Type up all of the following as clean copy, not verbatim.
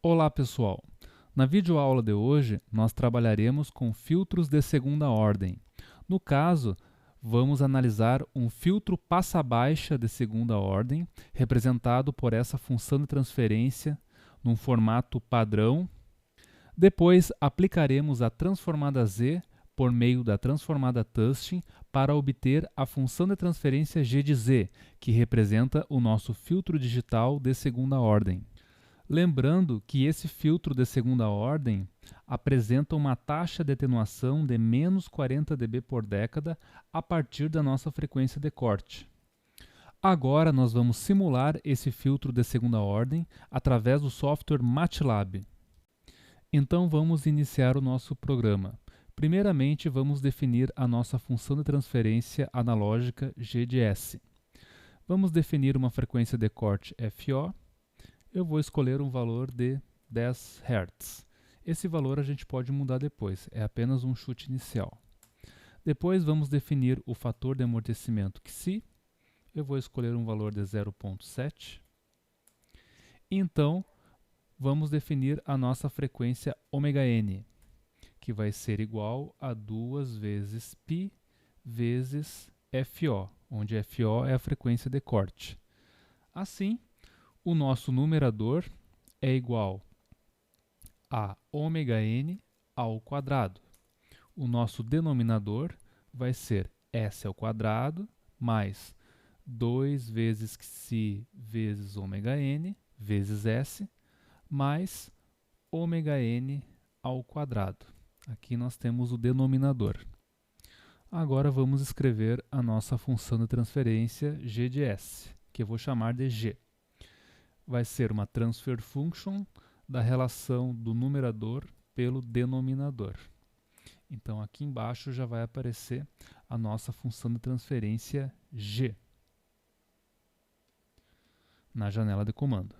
Olá pessoal, na videoaula de hoje nós trabalharemos com filtros de segunda ordem. No caso, vamos analisar um filtro passa-baixa de segunda ordem, representado por essa função de transferência num formato padrão. Depois aplicaremos a transformada Z por meio da transformada Tusting para obter a função de transferência G de Z, que representa o nosso filtro digital de segunda ordem. Lembrando que esse filtro de segunda ordem apresenta uma taxa de atenuação de menos 40 dB por década a partir da nossa frequência de corte. Agora nós vamos simular esse filtro de segunda ordem através do software MATLAB. Então vamos iniciar o nosso programa. Primeiramente vamos definir a nossa função de transferência analógica G de S. Vamos definir uma frequência de corte FO. Eu vou escolher um valor de 10 Hz. Esse valor a gente pode mudar depois, é apenas um chute inicial. Depois vamos definir o fator de amortecimento Xi. Eu vou escolher um valor de 0,7. Então, vamos definir a nossa frequência ωn, que vai ser igual a 2 vezes π vezes FO, onde FO é a frequência de corte. Assim, o nosso numerador é igual a ωn ao quadrado. O nosso denominador vai ser S ao quadrado mais 2 vezes Xi vezes ωn vezes S mais ωn ao quadrado. Aqui nós temos o denominador. Agora vamos escrever a nossa função de transferência G de S, que eu vou chamar de G. Vai ser uma transfer function da relação do numerador pelo denominador. Então aqui embaixo já vai aparecer a nossa função de transferência G na janela de comando.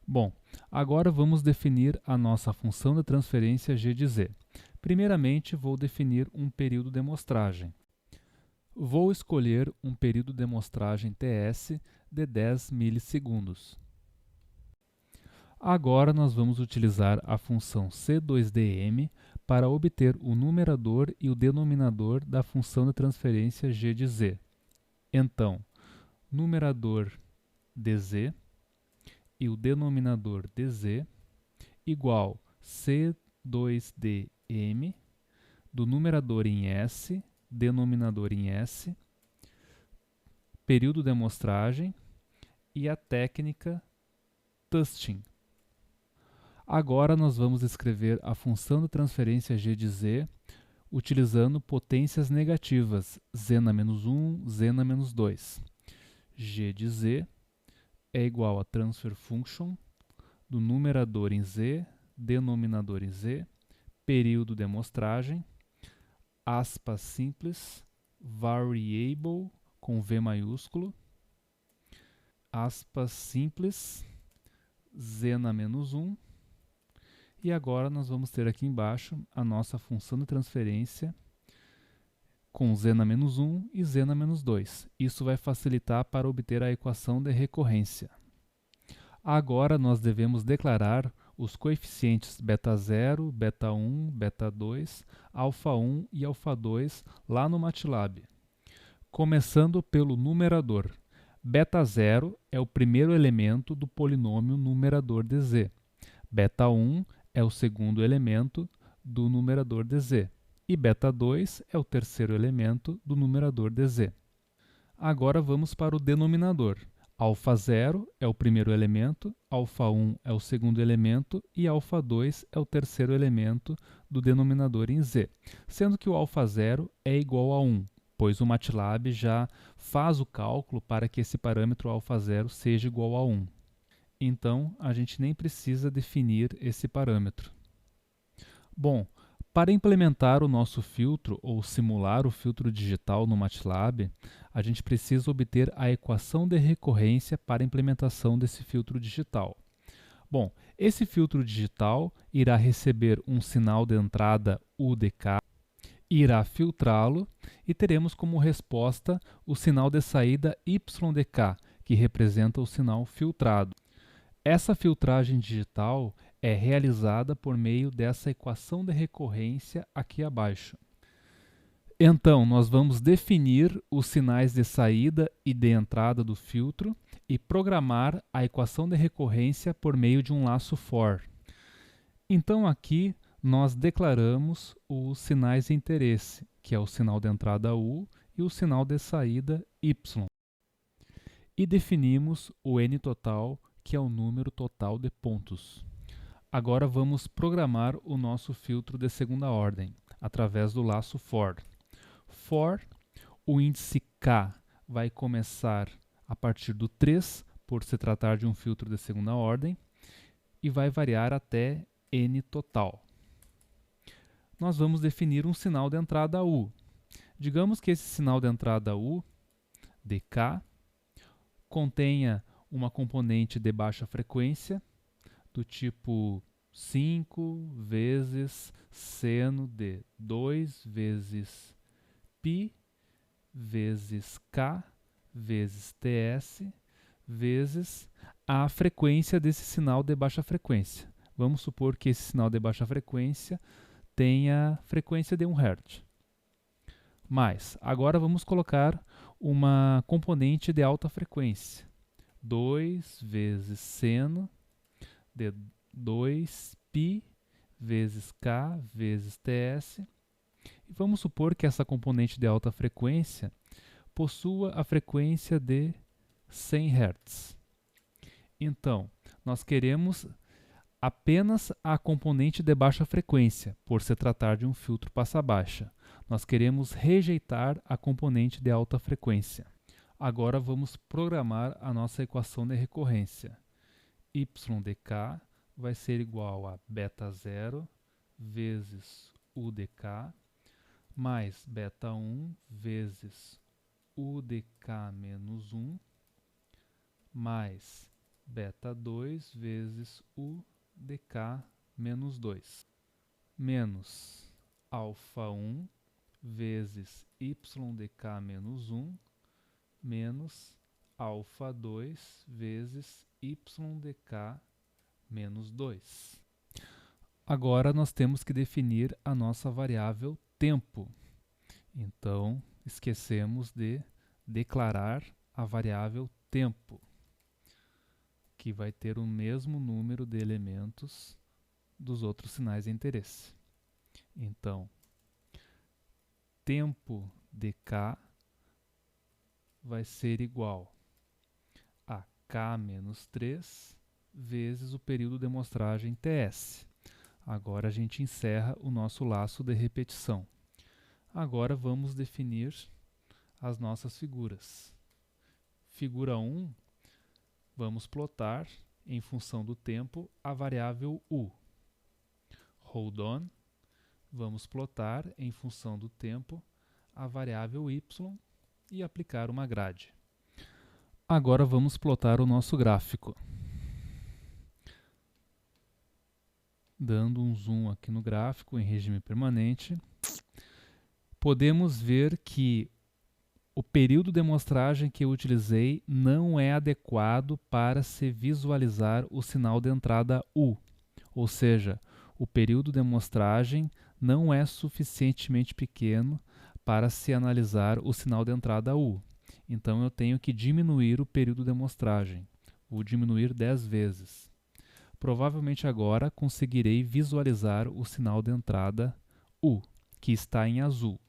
Bom, agora vamos definir a nossa função de transferência G de Z. Primeiramente vou definir um período de amostragem. Vou escolher um período de amostragem TS de 10 milissegundos. Agora nós vamos utilizar a função C2dm para obter o numerador e o denominador da função de transferência G de Z. Então, numerador dz e o denominador dz igual C2dm do numerador em S, denominador em S, período de amostragem e a técnica Tusting. Agora nós vamos escrever a função de transferência G de Z utilizando potências negativas, Z na menos 1, Z na menos 2. G de Z é igual a transfer function do numerador em Z, denominador em Z, período de amostragem, aspas simples, variable com V maiúsculo, aspas simples, Z na menos 1. E agora nós vamos ter aqui embaixo a nossa função de transferência com Z na menos 1 e Z na menos 2. Isso vai facilitar para obter a equação de recorrência. Agora nós devemos declarar os coeficientes β0, β1, β2, α1 e α2 lá no MATLAB. Começando pelo numerador. β0 é o primeiro elemento do polinômio numerador de Z. β1 é o segundo elemento do numerador dz. E β2 é o terceiro elemento do numerador dz. Agora vamos para o denominador. α0 é o primeiro elemento, α1 é o segundo elemento e α2 é o terceiro elemento do denominador em z, sendo que o α0 é igual a 1, pois o MATLAB já faz o cálculo para que esse parâmetro α0 seja igual a 1. Então, a gente nem precisa definir esse parâmetro. Bom, para implementar o nosso filtro ou simular o filtro digital no MATLAB, a gente precisa obter a equação de recorrência para a implementação desse filtro digital. Bom, esse filtro digital irá receber um sinal de entrada U de K, irá filtrá-lo e teremos como resposta o sinal de saída Y de K, que representa o sinal filtrado. Essa filtragem digital é realizada por meio dessa equação de recorrência aqui abaixo. Então, nós vamos definir os sinais de saída e de entrada do filtro e programar a equação de recorrência por meio de um laço for. Então, aqui nós declaramos os sinais de interesse, que é o sinal de entrada U e o sinal de saída Y. E definimos o n total, que é o número total de pontos. Agora vamos programar o nosso filtro de segunda ordem, através do laço for. For, o índice k vai começar a partir do 3, por se tratar de um filtro de segunda ordem, e vai variar até n total. Nós vamos definir um sinal de entrada U. Digamos que esse sinal de entrada U, dk, contenha uma componente de baixa frequência, do tipo 5 vezes seno de 2 vezes π vezes k vezes ts vezes a frequência desse sinal de baixa frequência. Vamos supor que esse sinal de baixa frequência tenha frequência de 1 Hz. Mas, agora vamos colocar uma componente de alta frequência. 2 vezes seno de 2π vezes k vezes ts. E vamos supor que essa componente de alta frequência possua a frequência de 100 Hz. Então, nós queremos apenas a componente de baixa frequência, por se tratar de um filtro passa-baixa. Nós queremos rejeitar a componente de alta frequência. Agora vamos programar a nossa equação de recorrência. Y de k vai ser igual a beta 0 vezes U de k mais beta 1 vezes U de k menos 1 mais beta 2 vezes U de k menos 2 menos alfa 1 vezes y de k menos 1 menos alfa 2 vezes y de k menos 2. Agora nós temos que definir a nossa variável tempo. Então, esquecemos de declarar a variável tempo, que vai ter o mesmo número de elementos dos outros sinais de interesse. Então, tempo de k vai ser igual a k menos 3 vezes o período de amostragem ts. Agora a gente encerra o nosso laço de repetição. Agora vamos definir as nossas figuras. Figura 1, vamos plotar, em função do tempo, a variável U. Hold on, vamos plotar, em função do tempo, a variável Y e aplicar uma grade. Agora vamos plotar o nosso gráfico. Dando um zoom aqui no gráfico em regime permanente, podemos ver que o período de amostragem que eu utilizei não é adequado para se visualizar o sinal de entrada U, ou seja, o período de amostragem não é suficientemente pequeno para se analisar o sinal de entrada U. Então eu tenho que diminuir o período de amostragem. Vou diminuir 10 vezes. Provavelmente agora conseguirei visualizar o sinal de entrada U, que está em azul.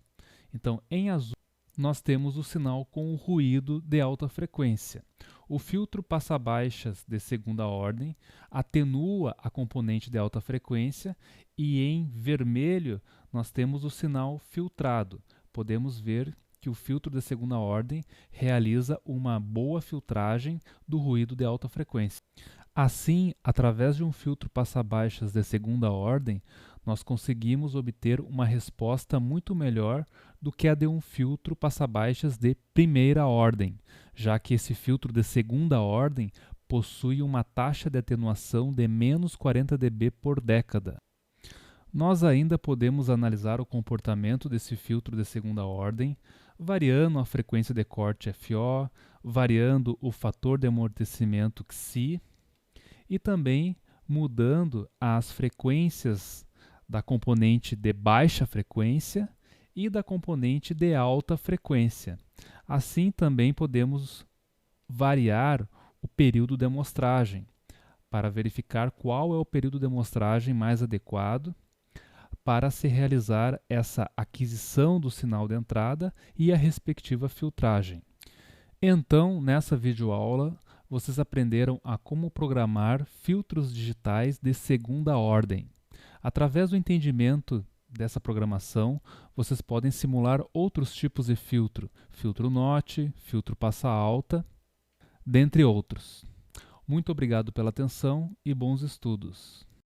Então, em azul, nós temos o sinal com o ruído de alta frequência. O filtro passa-baixas de segunda ordem atenua a componente de alta frequência e em vermelho nós temos o sinal filtrado. Podemos ver que o filtro de segunda ordem realiza uma boa filtragem do ruído de alta frequência. Assim, através de um filtro passa-baixas de segunda ordem, nós conseguimos obter uma resposta muito melhor do que a de um filtro passa-baixas de primeira ordem, já que esse filtro de segunda ordem possui uma taxa de atenuação de menos 40 dB por década. Nós ainda podemos analisar o comportamento desse filtro de segunda ordem, variando a frequência de corte FO, variando o fator de amortecimento Xi, e também mudando as frequências da componente de baixa frequência e da componente de alta frequência. Assim também podemos variar o período de amostragem para verificar qual é o período de amostragem mais adequado para se realizar essa aquisição do sinal de entrada e a respectiva filtragem. Então, nessa videoaula, vocês aprenderam a como programar filtros digitais de segunda ordem. Através do entendimento dessa programação, vocês podem simular outros tipos de filtro, filtro NOT, filtro passa alta, dentre outros. Muito obrigado pela atenção e bons estudos.